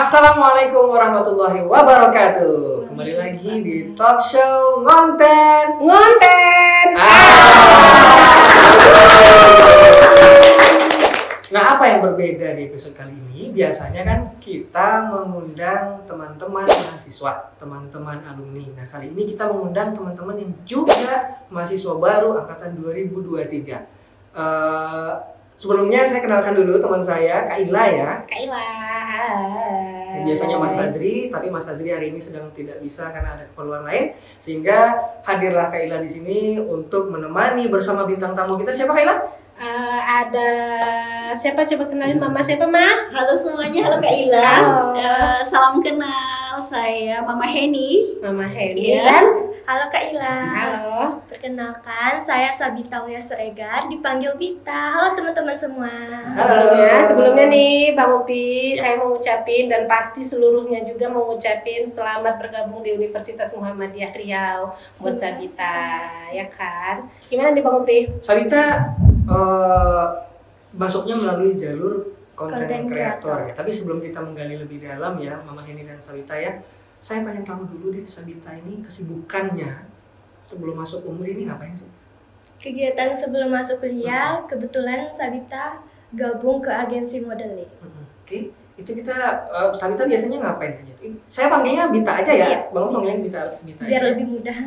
Assalamualaikum warahmatullahi wabarakatuh. Kembali lagi di talk show Ngonten. Nah, apa yang berbeda di episode kali ini? Biasanya kan kita mengundang teman-teman mahasiswa, teman-teman alumni. Nah, kali ini kita mengundang teman-teman yang juga mahasiswa baru angkatan 2023. Sebelumnya saya kenalkan dulu teman saya, Kak Ila ya. Kak Ila. Biasanya Mas Tazri, tapi Mas Tazri hari ini sedang tidak bisa karena ada keperluan lain, sehingga hadirlah Kak Ila di sini untuk menemani bersama bintang tamu kita. Siapa Kak Ila? Ada siapa, coba kenalin Mama siapa, Ma? Halo semuanya, halo Kak Ila. Halo. Salam kenal, saya Mama Heni. Mama Heni Ya. dan Halo Kak Ila. halo. Perkenalkan, saya Sabita Uya Siregar, dipanggil Bita. Halo teman-teman semua. Sebelumnya nih Bang Upi, saya mau ngucapin dan pasti seluruhnya juga mau ngucapin selamat bergabung di Universitas Muhammadiyah Riau buat Sabita, ya kan? Gimana nih Bang Upi? Sabita masuknya melalui jalur konten Content kreator ya. Tapi sebelum kita menggali lebih dalam ya, Mama Heni dan Sabita ya, saya pengen tahu dulu deh Sabita ini kesibukannya sebelum masuk Umri ini ngapain sih? Kegiatan sebelum masuk kuliah, kebetulan Sabita gabung ke agensi modeling. Oke, itu kita Sabita biasanya ngapain aja? Saya panggilnya Bita aja ya, Iya, Bang panggilnya Bita Biar aja. lebih mudah.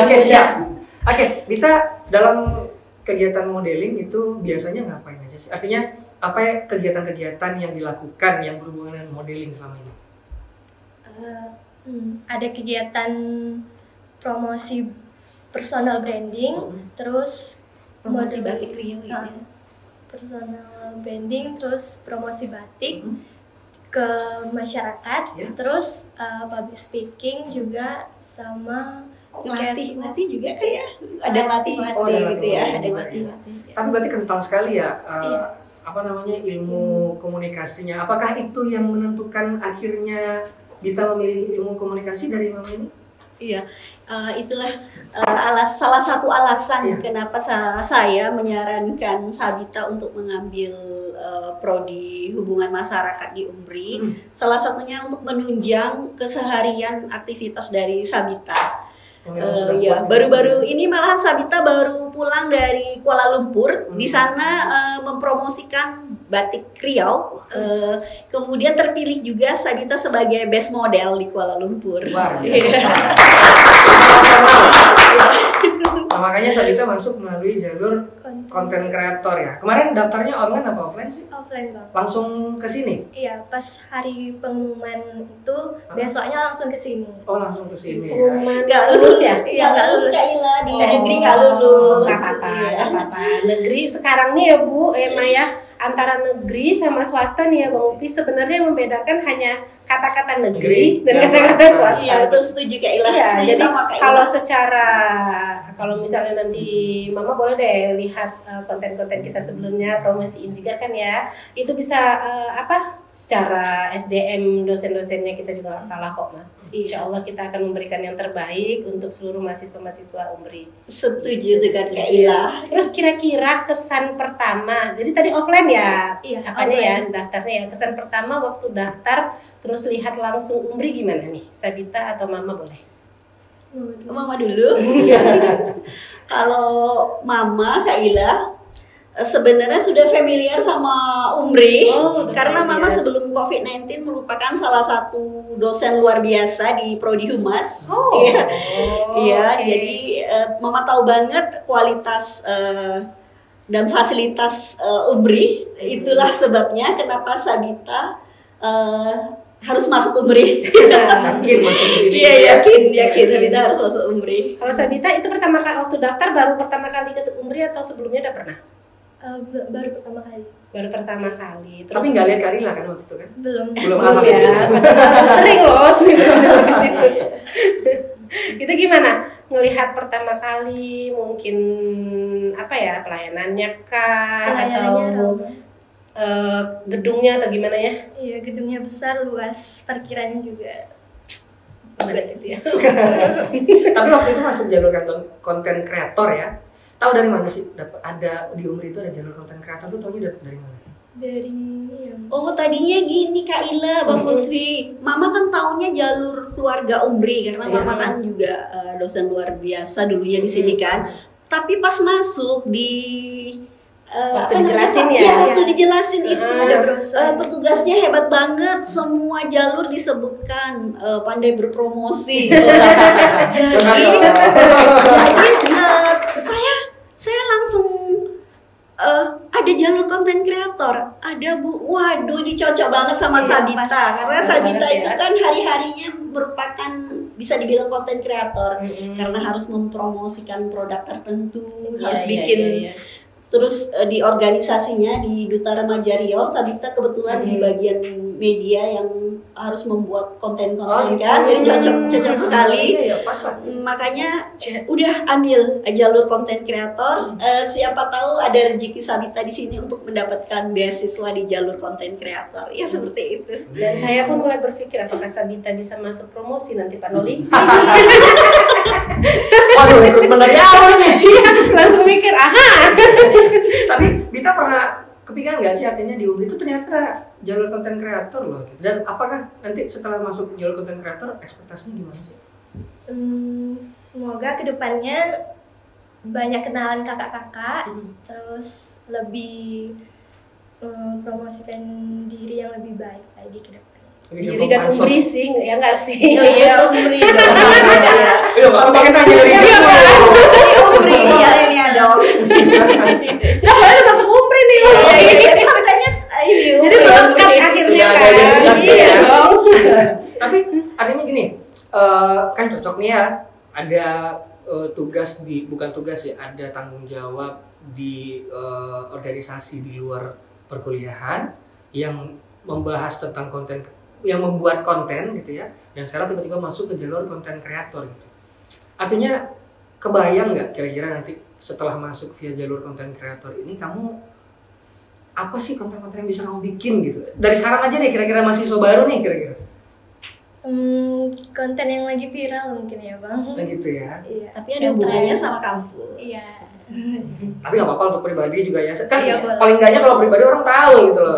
Oke, siap. Oke, Bita dalam kegiatan modeling itu biasanya ngapain aja sih? Artinya apa ya kegiatan-kegiatan yang dilakukan yang berhubungan dengan modeling selama ini? Ada kegiatan promosi personal branding, terus Promosi modeling. batik Riau ya. Personal branding, terus promosi batik ke masyarakat, Ya. terus public speaking juga sama Ngelatih juga kan ya. Ada Ada latih Oh, ada gitu ya. latih-latih Ada juga latih. Tapi berarti kental sekali ya Iya. apa namanya ilmu komunikasinya. Apakah itu yang menentukan akhirnya Bita memilih ilmu komunikasi dari Mama ini? Iya, itulah salah satu alasan kenapa saya menyarankan Sabita untuk mengambil prodi hubungan masyarakat di Umbri. Salah satunya untuk menunjang keseharian aktivitas dari Sabita. Ya, baru-baru ini malah Sabita baru pulang dari Kuala Lumpur. Di sana mempromosikan batik Riau. Kemudian terpilih juga Sabita sebagai best model di Kuala Lumpur. Luar biasa. Nah, makanya Sabita masuk melalui jalur konten kreator ya. Kemarin daftarnya online apa offline sih? offline bang. Langsung ke sini? Iya, pas hari pengumuman itu besoknya langsung ke sini. Oh, langsung ke sini ya. Pengumuman Nggak lulus ya? Iya, nggak lulus. Kak Ila di Oh, negeri nggak lulus. Nggak apa-apa, Iya. nggak apa-apa. Negeri sekarang nih ya Bu, Maya, antara negeri sama swasta nih ya Bang Upi, sebenarnya membedakan hanya kata-kata negeri dan kata-kata swasta. Iya, betul, setuju Kak Ila. Iya, Setuju jadi sama Kak Ila. kalau misalnya nanti Mama boleh deh lihat konten-konten kita sebelumnya, promosiin juga kan ya. Itu bisa secara SDM dosen-dosennya kita juga nggak salah kok, Ma. Insya Allah kita akan memberikan yang terbaik untuk seluruh mahasiswa-mahasiswa Umbri. Setuju dengan Kak Ila. Terus kira-kira kesan pertama, jadi tadi offline ya, Iya, apanya ya, offline. daftarnya ya. Kesan pertama waktu daftar, terus lihat langsung Umbri gimana nih? Sabita atau Mama boleh? Mama dulu. Kalau Mama Kak Ila sebenarnya sudah familiar sama Umbri Udah karena Mama familiar. sebelum COVID-19 merupakan salah satu dosen luar biasa di Prodi Humas. Iya. Iya, oke. jadi Mama tahu banget kualitas dan fasilitas Umbri. Itulah sebabnya kenapa Sabita harus masuk Umbri. Yakin masuk ke sini. Iya, yakin Sabita harus masuk Umbri. Kalau Sabita itu pertama kali waktu daftar baru pertama kali ke Umbri atau sebelumnya udah pernah? Baru pertama kali. Baru pertama kali. Tapi nggak lihat Karila kan waktu itu kan? Belum. Belum Belum alhamdulillah. ya. Sering di situ. Itu gimana? Ngelihat pertama kali mungkin pelayanannya kah Pelayanannya atau ramah. gedungnya atau gimana ya? Iya, gedungnya besar, luas, parkirannya juga. Gitu ya. Tapi waktu itu masuk jalur konten kreator ya. Tahu dari mana sih? Ada di Umri itu ada jalur konten kreator tuh taunya dari mana? Dari Oh, tadinya gini Kak Ila, Bang Lutfi. Mama kan taunya jalur keluarga Umbri karena Mama kan juga dosen luar biasa dulunya di sini kan. Tapi pas masuk di waktu dijelasin ya. Waktu dijelasin itu ada brosur. petugasnya hebat banget, semua jalur disebutkan, pandai berpromosi. Saya langsung ada jalur konten kreator, ada Bu. Waduh, dicocok banget sama Sabita karena Sabita itu kan hari-harinya merupakan bisa dibilang konten kreator karena harus mempromosikan produk tertentu, harus bikin. Terus di organisasinya di Duta Remaja Riau, Sabita kebetulan di bagian media yang harus membuat konten-konten kan, jadi cocok sekali. Makanya udah ambil jalur konten kreator. Siapa tahu ada rezeki Sabita di sini untuk mendapatkan beasiswa di jalur konten kreator. Ya seperti itu. Dan saya pun mulai berpikir apakah Sabita bisa masuk promosi nanti Pak Noli. Waduh, rekrutmen dari awal nih. Langsung mikir, aha. Tapi Bita pernah kepikiran nggak sih artinya di UMRI itu ternyata ada jalur konten kreator loh gitu. Dan apakah nanti setelah masuk jalur konten kreator ekspektasinya gimana sih? Semoga kedepannya banyak kenalan kakak-kakak, terus lebih promosikan diri yang lebih baik lagi ke depannya. Diri dan Umbri sih, ya nggak sih? Oh iya, Umbri dong. Iya, kalau pakai tanya dari Umbri kontennya dong. Nah, baru masuk Umbri nih. Kontennya ini Jadi melekat akhirnya sudah kan. ada identitasnya ya. Dong. Tapi artinya gini, kan cocok nih ya, ada tugas bukan tugas ya, ada tanggung jawab di organisasi di luar perkuliahan yang membahas tentang konten, yang membuat konten gitu ya, dan sekarang tiba-tiba masuk ke jalur konten kreator gitu. Artinya kebayang nggak kira-kira nanti setelah masuk via jalur konten kreator ini kamu apa sih konten-konten yang bisa kamu bikin gitu? Dari sekarang aja deh, kira-kira mahasiswa baru nih kira-kira. Konten yang lagi viral mungkin ya Bang. Nah gitu ya. Iya. Tapi ada hubungannya sama kampus. Iya. Tapi nggak apa-apa untuk pribadi juga ya. Kan Iya, boleh. paling enggaknya kalau pribadi orang tahu gitu loh.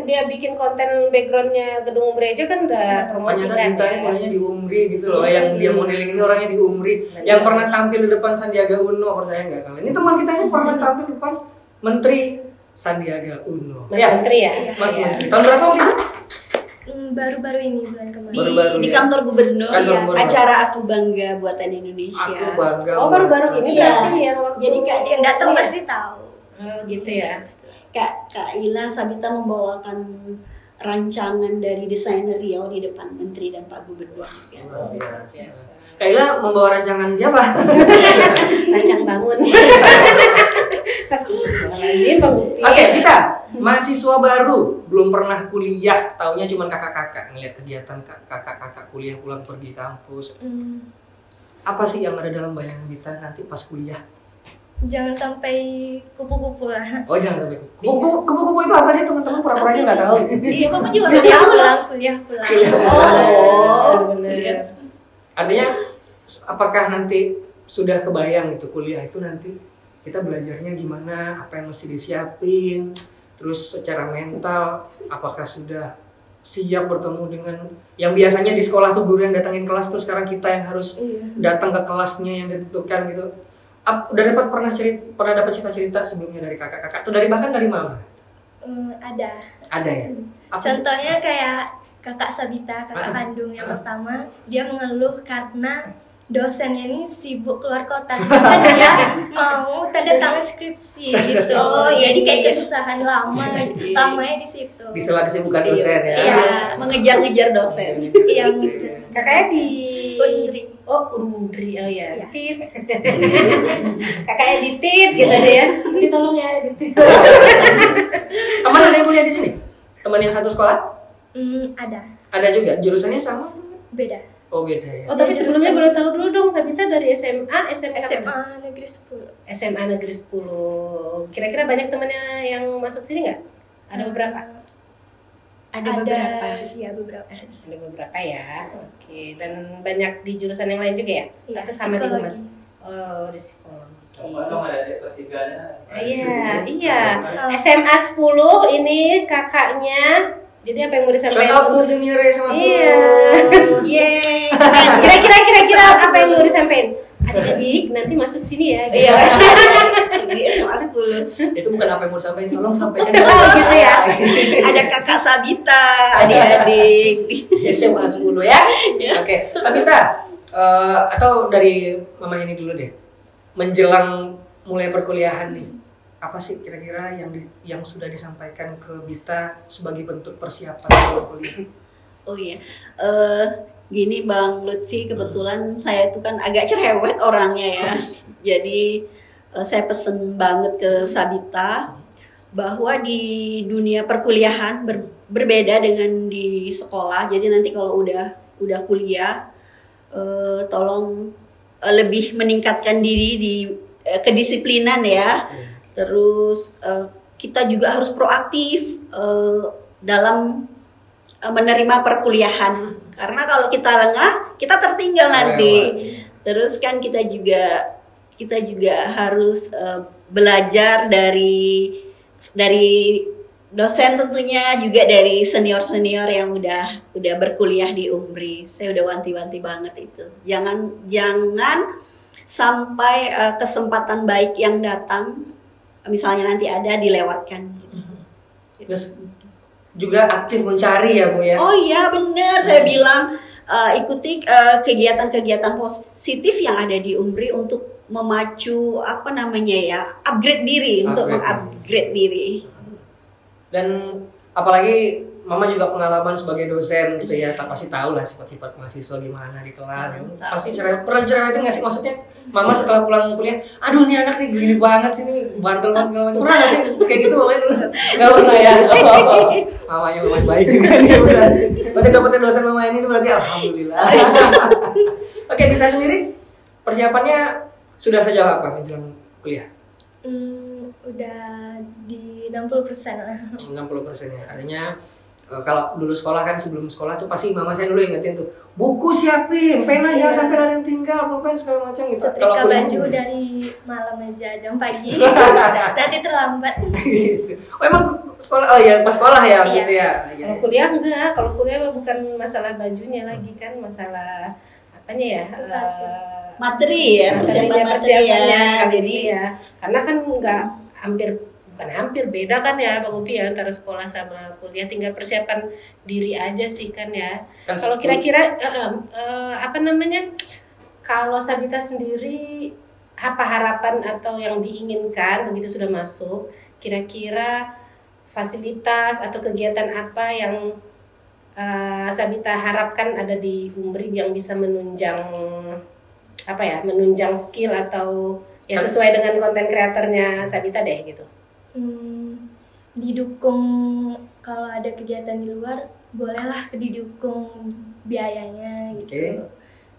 Dia bikin konten backgroundnya gedung Umbri aja kan udah promosikan. Ternyata ditanya kuliahnya di UMRI gitu loh. Yang dia modeling ini orangnya di UMRI. Yang pernah tampil di depan Sandiaga Uno, percaya nggak kalian? Ini teman kita ini pernah tampil di depan Menteri Sandiaga Uno. Mas Menteri ya? Mas Menteri. Tahun berapa waktu itu? Baru-baru ini bulan kemarin. Di kantor gubernur, Kantor gubernur. Acara Aku Bangga Buatan Indonesia. Aku bangga. Oh, baru-baru ini Iya. berarti ya waktu. Jadi Kak, Yang datang pasti tahu. Oh, gitu ya. Kak Ila Sabita membawakan rancangan dari desainer Riau di depan Menteri dan Pak Gubernur. Luar biasa. Kak Ila membawa rancangan siapa? Rancang bangun. Oke, kita mahasiswa baru, belum pernah kuliah, taunya cuma kakak-kakak, ngeliat kegiatan kakak-kakak kuliah pulang pergi kampus. Apa sih yang ada dalam bayangan kita nanti pas kuliah? Jangan sampai kupu-kupu lah. Oh, jangan sampai kupu-kupu itu apa sih teman-teman? Pura-puranya nggak tahu. Iya, Bapak juga nggak Kuliah tahu loh. pulang. Oh, bener. Artinya, apakah nanti sudah kebayang itu kuliah itu nanti kita belajarnya gimana, apa yang mesti disiapin, terus secara mental apakah sudah siap bertemu dengan yang biasanya di sekolah tuh guru yang datangin kelas, terus sekarang kita yang harus datang ke kelasnya yang ditentukan gitu. Udah pernah dapat cerita-cerita sebelumnya dari kakak-kakak atau bahkan dari mama? Ada ya. Contohnya kayak kakak Sabita, kakak kandung yang pertama, dia mengeluh karena dosennya ini sibuk keluar kota, sedangkan dia mau tanda tangan skripsi gitu. Jadi kayak kesusahan lamanya di situ. Di sela kesibukan dosen ya. Iya. mengejar-ngejar dosen. Iya. Kakaknya si Undri. Oh, Undri. Oh ya, Tit. Kakaknya di Tit gitu deh ya. Tolong ya, Tit. Teman ada yang kuliah di sini? Teman yang satu sekolah? Ada. Ada juga. Jurusannya sama? Beda. Oh beda ya. Oh, tapi sebelumnya boleh tahu dulu dong, Sabita dari SMA Negeri 10. SMA Negeri 10. Kira-kira banyak temannya yang masuk sini nggak? Ada beberapa? Ada beberapa. Iya, beberapa. Ada beberapa ya. Oke, dan banyak di jurusan yang lain juga ya? Iya, Atau sama di psikologi. Humas? Oh, di psikologi. Iya. SMA 10 ini kakaknya. Jadi apa yang mau disampaikan? Shout out to junior SMA 10. Iya. Yeay. Kira-kira apa yang mau disampaikan? Adik-adik nanti masuk sini ya. Iya. Di SMA 10. Itu bukan apa yang mau disampaikan, tolong sampaikan. Oh gitu ya. Ada kakak Sabita, adik-adik. SMA 10 ya. Oke, Sabita, atau dari Mama ini dulu deh. Menjelang mulai perkuliahan nih, apa sih kira-kira yang sudah disampaikan ke Bita sebagai bentuk persiapan perkuliahan? Oh iya, gini Bang Lutfi, kebetulan saya itu kan agak cerewet orangnya ya. Jadi saya pesen banget ke Sabita bahwa di dunia perkuliahan berbeda dengan di sekolah. Jadi nanti kalau udah kuliah, tolong lebih meningkatkan diri di kedisiplinan ya. Terus kita juga harus proaktif dalam menerima perkuliahan, karena kalau kita lengah kita tertinggal nanti. Terus kan kita juga harus belajar dari dosen, tentunya juga dari senior yang udah berkuliah di UMBRI. Saya udah wanti-wanti banget itu. Jangan sampai kesempatan baik yang datang, misalnya nanti ada, dilewatkan. Terus juga aktif mencari ya Bu ya. Oh iya benar, saya bilang ikuti kegiatan-kegiatan positif yang ada di UMBRI untuk memacu upgrade diri, untuk mengupgrade diri. Dan apalagi Mama juga pengalaman sebagai dosen gitu ya, pasti tahu lah sifat-sifat mahasiswa gimana di kelas. Pasti pernah cerewetin nggak sih, maksudnya Mama setelah pulang kuliah, aduh nih anak nih gini banget sih, nih bandel banget segala macam. Pernah nggak sih kayak gitu Mama dulu? Nggak pernah ya. Mamanya lumayan baik juga nih berarti. Berarti dapetin dosen Mama ini berarti alhamdulillah. Oke, Dita sendiri persiapannya sudah sejauh apa menjelang kuliah? Udah di 60% lah. 60% ya, artinya kalau dulu sekolah kan, sebelum sekolah tuh pasti Mama saya dulu ingetin tuh, buku siapin, pena jangan sampai ada yang tinggal, pulpen segala macam gitu. Setrika baju dari malam aja jam pagi, nanti terlambat. Gitu. Oh emang sekolah, oh iya pas sekolah ya gitu ya. Kalau kuliah enggak, kalau kuliah bukan masalah bajunya lagi kan, masalah apanya ya? Materi ya, persiapannya. Jadi ya, karena kan bukan hampir beda kan ya Bang Upi ya, antara sekolah sama kuliah, tinggal persiapan diri aja sih kan ya. Kalau kira-kira kalau Sabita sendiri apa harapan atau yang diinginkan begitu sudah masuk, kira-kira fasilitas atau kegiatan apa yang Sabita harapkan ada di UMBRI yang bisa menunjang skill atau ya sesuai dengan konten kreatornya Sabita deh gitu. Didukung, kalau ada kegiatan di luar bolehlah didukung biayanya gitu.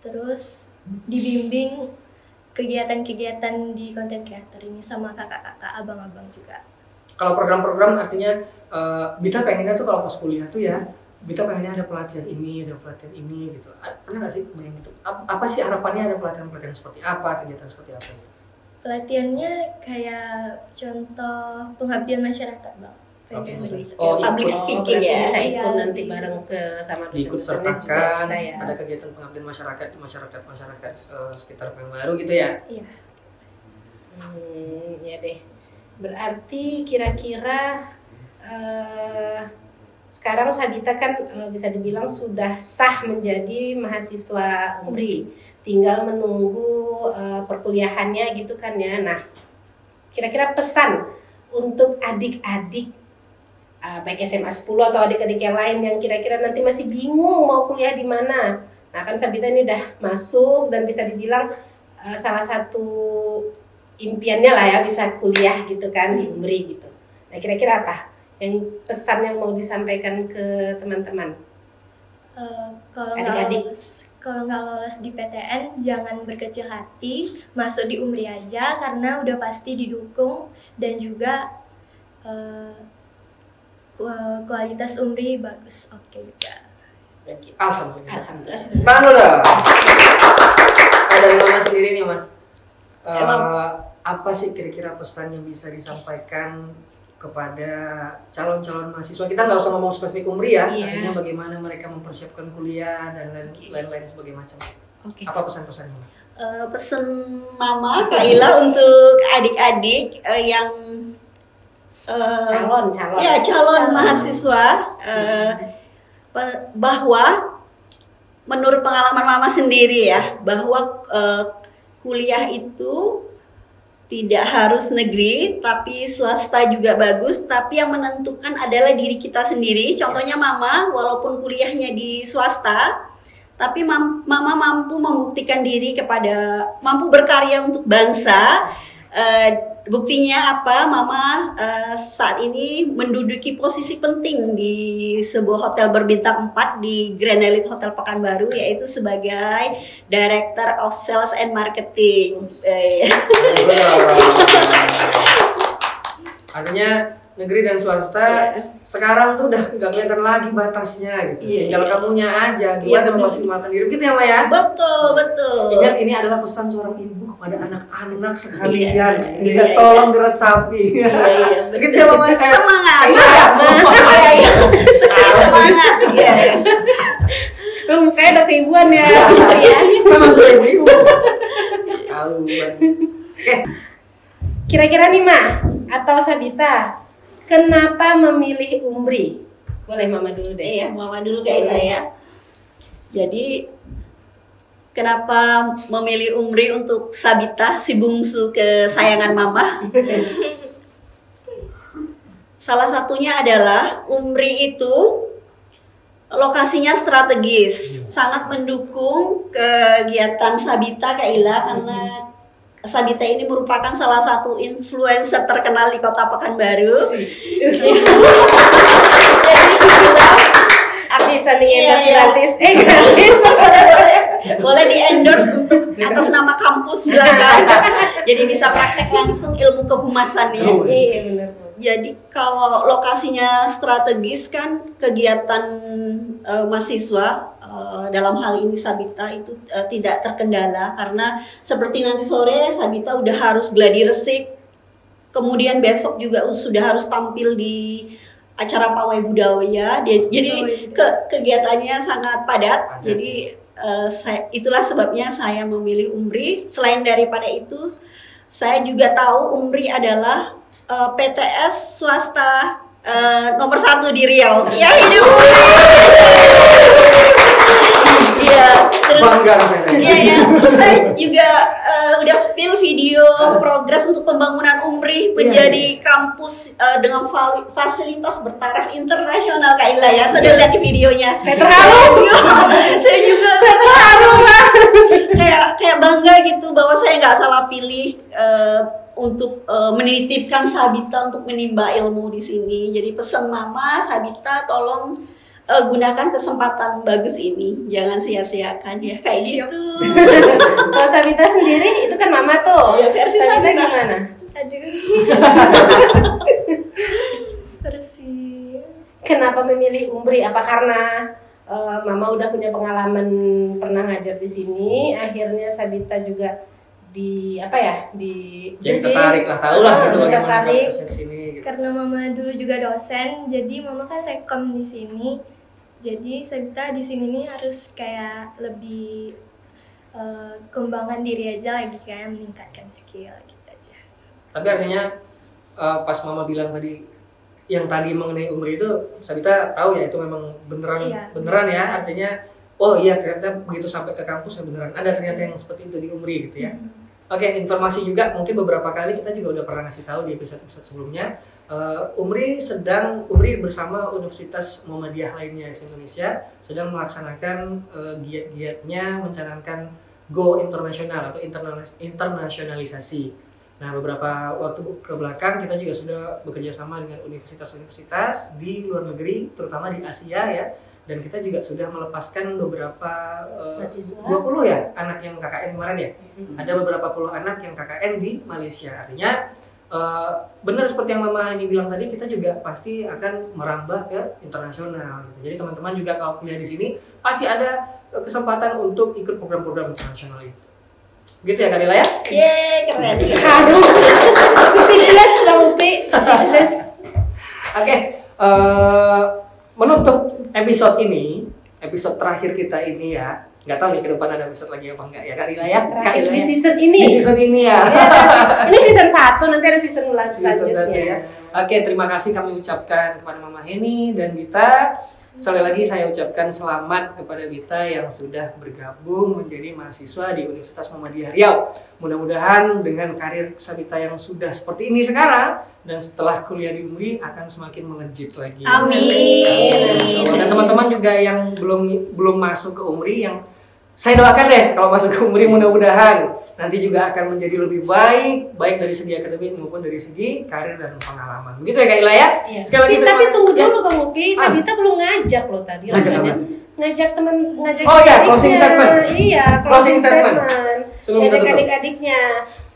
Terus dibimbing kegiatan-kegiatan di konten kreator ini sama kakak-kakak, abang-abang juga. Kalau program-program artinya Bita pengennya tuh kalau pas kuliah tuh ya, Bita pengennya ada pelatihan ini gitu. Pernah nggak sih bayang itu? Apa sih harapannya, ada pelatihan-pelatihan seperti apa, kegiatan seperti apa gitu? Pelatihannya kayak contoh pengabdian masyarakat Bang. Public speaking ya. Bisa ikut nanti bareng sama ikut sertakan ada kegiatan pengabdian masyarakat di masyarakat sekitar Pekanbaru gitu ya. Iya. Ya deh. Berarti kira-kira sekarang Sabita kan bisa dibilang sudah sah menjadi mahasiswa UMBRI. Tinggal menunggu perkuliahannya gitu kan ya. Nah, kira-kira pesan untuk adik-adik baik SMA 10 atau adik-adik yang lain yang kira-kira nanti masih bingung mau kuliah di mana. Nah, kan Sabita ini udah masuk dan bisa dibilang salah satu impiannya lah ya bisa kuliah gitu kan di UMBRI gitu. Nah, kira-kira apa yang pesan yang mau disampaikan ke teman-teman? Kalau nggak lolos di PTN, jangan berkecil hati, masuk di UMBRI aja karena udah pasti didukung dan juga kualitas UMBRI bagus. Oke juga. Alhamdulillah. Tahan dulu. Dari Mama sendiri nih Mas. apa sih kira-kira pesan yang bisa disampaikan kepada calon-calon mahasiswa? Kita nggak usah ngomong spesifik UMRI ya, artinya bagaimana mereka mempersiapkan kuliah dan lain-lain sebagainya macam. Apa pesan-pesannya? Pesan Mama Kaila untuk adik-adik yang calon mahasiswa, bahwa menurut pengalaman Mama sendiri ya, bahwa kuliah itu tidak harus negeri, tapi swasta juga bagus. Tapi yang menentukan adalah diri kita sendiri. Contohnya Mama, walaupun kuliahnya di swasta, tapi Mama mampu membuktikan diri mampu berkarya untuk bangsa. Buktinya apa? Mama saat ini menduduki posisi penting di sebuah hotel berbintang 4 di Grand Elite Hotel Pekanbaru, yaitu sebagai Director of Sales and Marketing. Artinya negeri dan swasta sekarang tuh udah nggak kelihatan lagi batasnya gitu. Tinggal kamunya aja gimana memaksimalkan diri gitu ya, Maya. Betul. Ingat, ini adalah pesan seorang ibu kepada anak-anak sekalian. Tidak tolong diresapi. Begitu ya, Mama. Semangat. Semangat. Mukanya udah keibuan ya. Memang sudah ibu-ibu. Oke. Kira-kira nih Ma atau Sabita, kenapa memilih UMRI? Boleh Mama dulu deh. Iya, Mama dulu kayaknya ya. Jadi kenapa memilih UMRI untuk Sabita, si bungsu kesayangan Mama? Salah satunya adalah UMRI itu lokasinya strategis, sangat mendukung kegiatan Sabita Kaila, karena Sabita ini merupakan salah satu influencer terkenal di Kota Pekanbaru. Bisa di-endorse gratis. Gratis. Boleh di-endorse untuk atas nama kampus, silakan. Jadi bisa praktek langsung ilmu kehumasan ya. Iya benar. Jadi kalau lokasinya strategis kan kegiatan mahasiswa dalam hal ini Sabita itu tidak terkendala, karena seperti nanti sore Sabita udah harus gladi resik, kemudian besok juga sudah harus tampil di acara pawai budaya. Jadi kegiatannya sangat padat. Jadi itulah sebabnya saya memilih UMRI. Selain daripada itu, saya juga tahu UMRI adalah PTS swasta nomor 1 di Riau. Ya ini terus saya juga udah spill video progres untuk pembangunan UMRI menjadi kampus dengan fasilitas bertaraf internasional, Kak Ila ya. Saya udah lihat di videonya. Saya terharu. Saya juga terharu lah. Kayak bangga gitu bahwa saya nggak salah pilih untuk menitipkan Sabita untuk menimba ilmu di sini. Jadi pesan Mama, Sabita tolong gunakan kesempatan bagus ini, jangan sia-siakan ya, kayak gitu. Kalau Sabita sendiri itu kan Mama tuh. Ya, versi Sabita Sabita gimana? Aduh. Versi. Kenapa memilih UMRI? Apa karena Mama udah punya pengalaman pernah ngajar di sini, akhirnya Sabita juga jadi tertarik lah, tahu lah gitu bagaimana prosesnya di sini gitu. Karena Mama dulu juga dosen, jadi Mama kan rekom di sini. Jadi Sabita di sini nih harus kayak lebih kembangkan diri aja lagi, kayak meningkatkan skill gitu aja. Tapi artinya pas Mama bilang tadi yang tadi mengenai UMRI itu, Sabita tahu ya itu memang beneran ya, artinya oh iya ternyata begitu sampai ke kampus ya beneran ada ternyata yang seperti itu di UMRI gitu ya. Oke, informasi juga mungkin beberapa kali kita juga udah pernah ngasih tahu di episode-episode sebelumnya. UMRI bersama Universitas Muhammadiyah lainnya di Indonesia sedang melaksanakan giat-giatnya mencanangkan go internasional atau internasionalisasi. Nah, beberapa waktu ke belakang kita juga sudah bekerja sama dengan universitas-universitas di luar negeri, terutama di Asia ya. Dan kita juga sudah melepaskan beberapa 20 ya anak yang KKN kemarin ya. Ada beberapa puluh anak yang KKN di Malaysia. Artinya benar seperti yang Mama ini bilang tadi, kita juga pasti akan merambah ke internasional gitu. Jadi teman-teman juga kalau kuliah di sini pasti ada kesempatan untuk ikut program-program internasional itu. Gitu ya Kak Dila ya? Yeay, keren. Aduh, speechless Bang Upi, speechless. Oke, menutup episode ini, episode terakhir kita ini ya. Nggak tahu nih ke depan ada episode lagi apa enggak ya Kak Dila ya? Kak Terakhir Dila di ya? season ini. Di season ini ya. Ini season 1, nanti ada season selanjutnya. Ya. Oke, terima kasih kami ucapkan kepada Mama Heni dan Bita. Sekali lagi saya ucapkan selamat kepada Bita yang sudah bergabung menjadi mahasiswa di Universitas Muhammadiyah Riau. Mudah-mudahan dengan karir Sabita yang sudah seperti ini sekarang dan setelah kuliah di UMRI akan semakin melejit lagi. Amin. Dan teman-teman juga yang belum masuk ke UMRI, yang saya doakan deh kalau masuk ke UMRI mudah-mudahan nanti juga akan menjadi lebih baik dari segi akademik maupun dari segi karir dan pengalaman. Begitu ya Kak Ila ya? Iya. Sekali lagi Tapi terima kasih. tunggu Ya. dulu Bang Upi, Sabita belum ngajak loh tadi Ngajak rasanya. apa? Ngajak Oh iya, adik-adiknya. closing statement. Iya, Closing closing statement. statement. Sebelum kita Ngajak tutup. adik-adiknya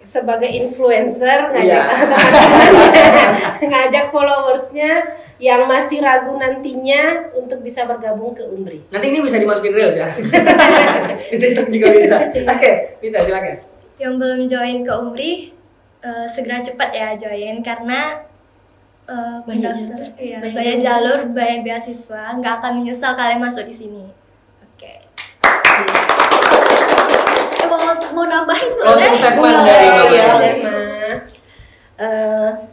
sebagai influencer, ngajak Iya. teman-temannya, ngajak followersnya yang masih ragu nantinya untuk bisa bergabung ke UMRI. Nanti ini bisa dimasukin reels ya. Di TikTok juga bisa. Oke, Bita silakan. Yang belum join ke UMRI segera cepat ya join karena Banyak pendaftar, jalur. iya, Banyak banyak jalur. jalur, banyak beasiswa, nggak akan menyesal kalian masuk di sini. Oke. Mau nambahin Closing boleh? statement dari Mama Iya, Heni. deh, Ma.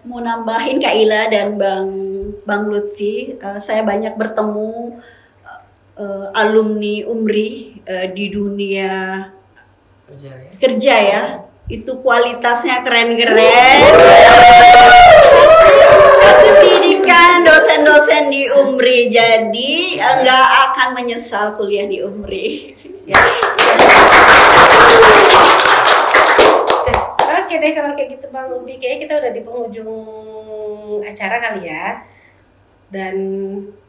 Mau nambahin Kak Ila dan Bang Lutfi, saya banyak bertemu alumni UMRI di dunia Kerja ya. kerja ya, itu kualitasnya keren-keren. Pendidikan dosen-dosen di UMRI, jadi nggak akan menyesal kuliah di UMRI. Oke deh kalau kayak gitu Bang Upi, kayaknya kita udah di penghujung acara kali ya. Dan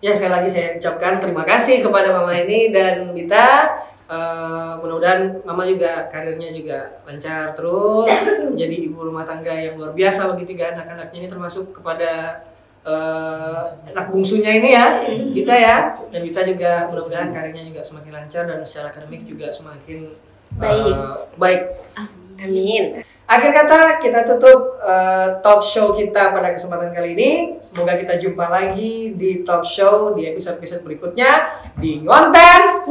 Ya sekali lagi saya ucapkan terima kasih kepada Mama Heni dan Bita. Mudah-mudahan Mama juga karirnya juga lancar terus, menjadi ibu rumah tangga yang luar biasa bagi 3 anak-anaknya ini, termasuk kepada anak bungsunya ini ya, Bita ya. Dan Bita juga mudah-mudahan karirnya juga semakin lancar dan secara akademik juga semakin baik. amin. Akhir kata kita tutup talk show kita pada kesempatan kali ini. Semoga kita jumpa lagi di talk show di episode-episode berikutnya di Ngonten.